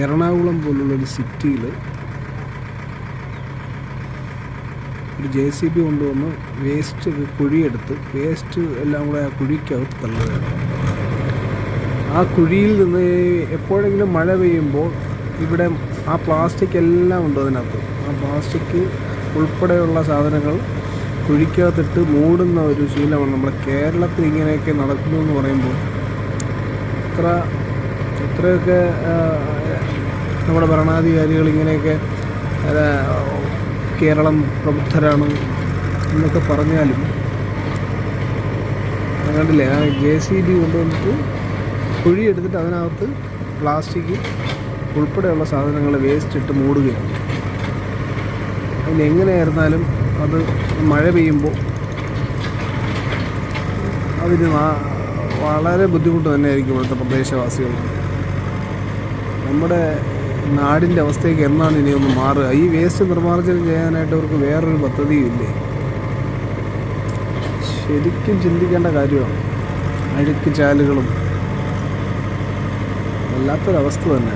എറണാകുളം പോലുള്ളൊരു സിറ്റിയിൽ ഒരു JCB കൊണ്ടുവന്ന് വേസ്റ്റ് കുഴിയെടുത്ത് വേസ്റ്റ് എല്ലാം കൂടെ ആ കുഴിക്കകത്ത് തള്ളുകയാണ്. ആ കുഴിയിൽ നിന്ന് എപ്പോഴെങ്കിലും മഴ പെയ്യുമ്പോൾ ഇവിടെ ആ പ്ലാസ്റ്റിക് എല്ലാം ഉണ്ട് അതിനകത്ത്. ആ പ്ലാസ്റ്റിക് ഉൾപ്പെടെയുള്ള സാധനങ്ങൾ കുഴിക്കകത്തിട്ട് മൂടുന്ന ഒരു ശീലമാണ് നമ്മുടെ കേരളത്തിൽ. ഇങ്ങനെയൊക്കെ നടക്കുന്നു എന്ന് പറയുമ്പോൾ എത്രയൊക്കെ നമ്മുടെ ഭരണാധികാരികൾ ഇങ്ങനെയൊക്കെ കേരളം പ്രബുദ്ധരാണ് എന്നൊക്കെ പറഞ്ഞാലും കണ്ടില്ലേ, ആ JCB കൊണ്ടുവന്നിട്ട് കുഴിയെടുത്തിട്ട് അതിനകത്ത് പ്ലാസ്റ്റിക് ഉൾപ്പെടെയുള്ള സാധനങ്ങൾ വേസ്റ്റ് ഇട്ട് മൂടുകയാണ്. അതിനെങ്ങനെയായിരുന്നാലും അത് മഴ പെയ്യുമ്പോൾ അതിന് വളരെ ബുദ്ധിമുട്ട് തന്നെയായിരിക്കും ഇവിടുത്തെ പ്രദേശവാസികൾക്ക്. നമ്മുടെ നാടിൻ്റെ അവസ്ഥയ്ക്ക് എന്നാണ് ഇനിയൊന്ന് മാറുക? ഈ വേസ്റ്റ് നിർമ്മാർജ്ജനം ചെയ്യാനായിട്ട് അവർക്ക് വേറൊരു പദ്ധതിയും ഇല്ലേ? ശരിക്കും ചിന്തിക്കേണ്ട കാര്യമാണ്. അഴുക്ക് ചാലുകളും വല്ലാത്തൊരവസ്ഥ തന്നെ.